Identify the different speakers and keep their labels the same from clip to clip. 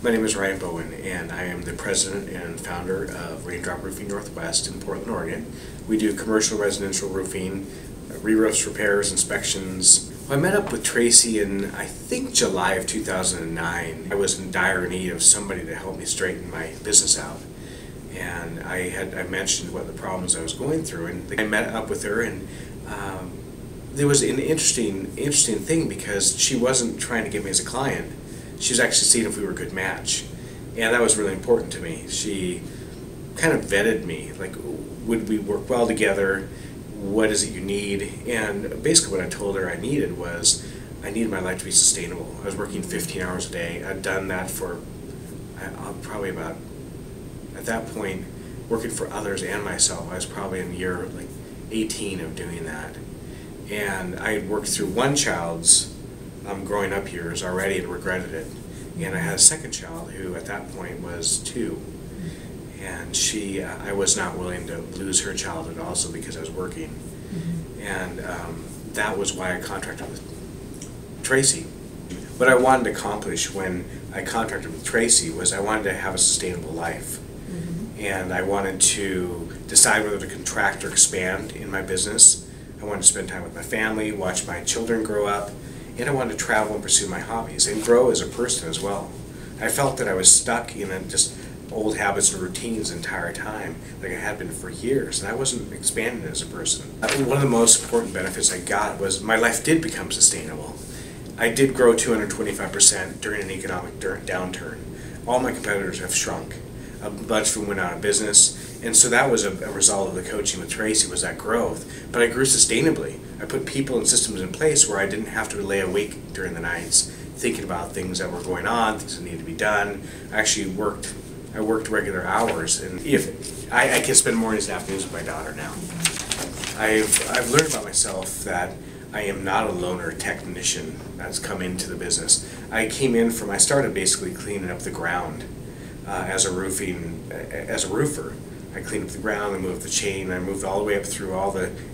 Speaker 1: My name is Ryan Bowen, and I am the president and founder of Raindrop Roofing Northwest in Portland, Oregon. We do commercial residential roofing, re-roofs, repairs, inspections. I met up with Tracy in, I think, July of 2009. I was in dire need of somebody to help me straighten my business out. And I mentioned what the problems I was going through, and I met up with her, and there was an interesting thing because she wasn't trying to get me as a client. She was actually seeing if we were a good match, and that was really important to me. She kind of vetted me, like, would we work well together? What is it you need? And basically what I told her I needed was, I needed my life to be sustainable. I was working 15 hours a day. I'd done that for probably about, at that point, working for others and myself, I was probably in year like 18 of doing that. And I had worked through one child's growing up years already and regretted it. And I had a second child who at that point was 2. And I was not willing to lose her childhood also because I was working. And that was why I contracted with Tracy. What I wanted to accomplish when I contracted with Tracy was I wanted to have a sustainable life. And I wanted to decide whether to contract or expand in my business. I wanted to spend time with my family, watch my children grow up, and I wanted to travel and pursue my hobbies and grow as a person as well. I felt that I was stuck in just old habits and routines the entire time, like I had been for years, and I wasn't expanding as a person. One of the most important benefits I got was my life did become sustainable. I did grow 225% during an economic downturn. All my competitors have shrunk. A bunch of them went out of business, and so that was a result of the coaching with Tracy, was that growth. But I grew sustainably. I put people and systems in place where I didn't have to lay awake during the nights thinking about things that were going on, things that needed to be done. I worked regular hours, and if I can spend mornings and afternoons with my daughter now. I've learned about myself that I am not a loner technician that's come into the business. I started basically cleaning up the ground as a roofer. I cleaned up the ground, I moved the chain, I moved all the way up through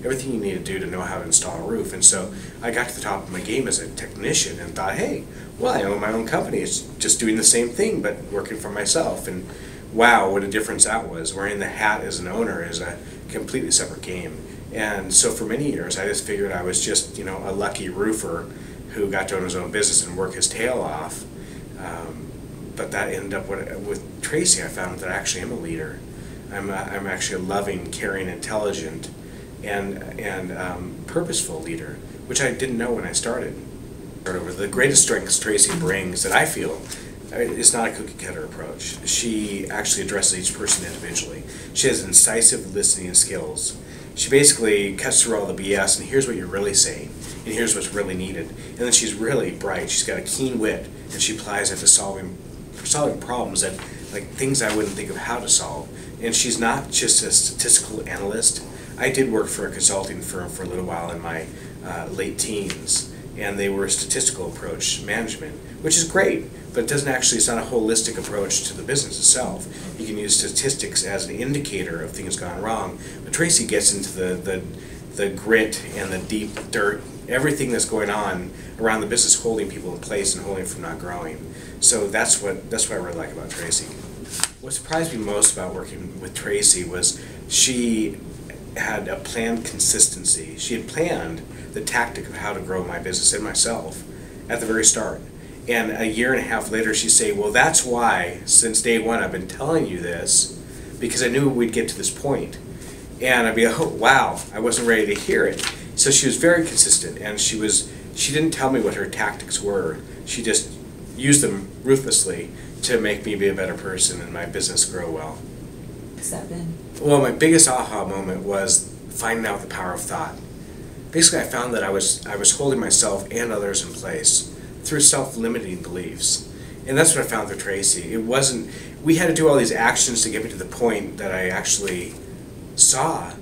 Speaker 1: everything you need to do to know how to install a roof. And so I got to the top of my game as a technician and thought, hey, well, I own my own company. It's just doing the same thing, but working for myself. And wow, what a difference that was. Wearing the hat as an owner is a completely separate game. And so for many years, I just figured I was just, a lucky roofer who got to own his own business and work his tail off. But that ended up with Tracy. I found that I actually am a leader. I'm actually a loving, caring, intelligent, and purposeful leader, which I didn't know when I started. The greatest strengths Tracy brings that I feel is not a cookie-cutter approach. She actually addresses each person individually. She has incisive listening skills. She basically cuts through all the BS and here's what you're really saying, and here's what's really needed. And then she's really bright. She's got a keen wit, and she applies it to solving problems that, like, things I wouldn't think of how to solve. And she's not just a statistical analyst. I did work for a consulting firm for a little while in my late teens, and they were a statistical approach management, which is great, but it's not a holistic approach to the business itself. You can use statistics as an indicator of things gone wrong, but Tracy gets into the grit and the deep dirt, everything that's going on around the business, holding people in place and holding them from not growing. So that's what I really like about Tracy. What surprised me most about working with Tracy was she had a planned consistency. She had planned the tactic of how to grow my business and myself at the very start. And a year and a half later she'd say, well, that's why since day one I've been telling you this, because I knew we'd get to this point. And I'd be like, oh wow, I wasn't ready to hear it. So she was very consistent, and she didn't tell me what her tactics were. She just used them ruthlessly to make me be a better person and my business grow well.
Speaker 2: What's that been?
Speaker 1: Well, my biggest aha moment was finding out the power of thought. Basically, I found that I was holding myself and others in place through self-limiting beliefs. And that's what I found with Tracy. We had to do all these actions to get me to the point that I actually saw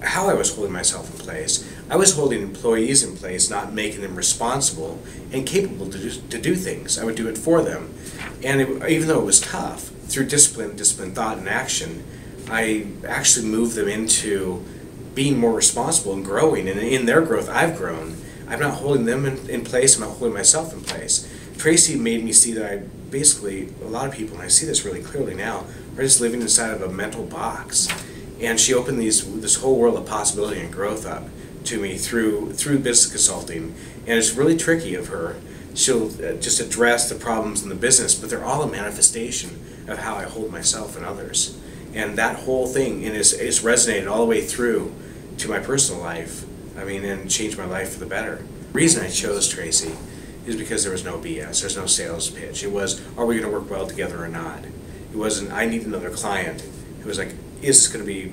Speaker 1: how I was holding myself in place. I was holding employees in place, not making them responsible and capable to do things. I would do it for them. And even though it was tough, through discipline, thought, and action, I actually moved them into being more responsible and growing. And in their growth, I've grown. I'm not holding them in place, I'm not holding myself in place. Tracy made me see that basically, a lot of people, and I see this really clearly now, are just living inside of a mental box. And she opened this whole world of possibility and growth up to me through business consulting. And it's really tricky of her. She'll just address the problems in the business, but they're all a manifestation of how I hold myself and others. And that whole thing, and it's resonated all the way through to my personal life. I mean, and changed my life for the better. The reason I chose Tracy is because there was no BS. There's no sales pitch. It was, are we going to work well together or not? It wasn't, I need another client. It was like, is this going to be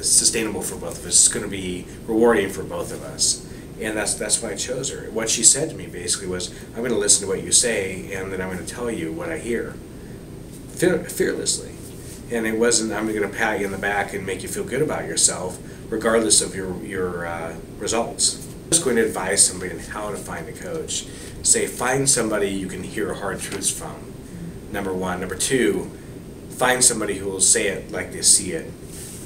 Speaker 1: sustainable for both of us? Is this going to be rewarding for both of us? And that's why I chose her. What she said to me basically was, I'm going to listen to what you say, and then I'm going to tell you what I hear. Fearlessly. And it wasn't, I'm going to pat you in the back and make you feel good about yourself, regardless of your results. I'm just going to advise somebody on how to find a coach. Say, find somebody you can hear hard truths from, number one. Number two, find somebody who will say it like they see it.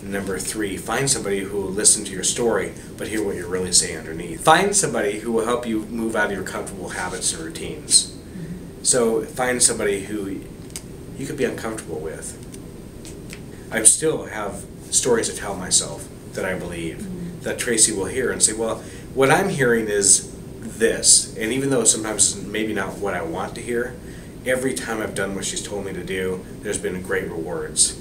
Speaker 1: Number three, find somebody who will listen to your story, but hear what you're really saying underneath. Find somebody who will help you move out of your comfortable habits and routines. So find somebody who you could be uncomfortable with. I still have stories to tell myself that I believe, that Tracy will hear and say, well, what I'm hearing is this. And even though sometimes it's maybe not what I want to hear, every time I've done what she's told me to do, there's been great rewards.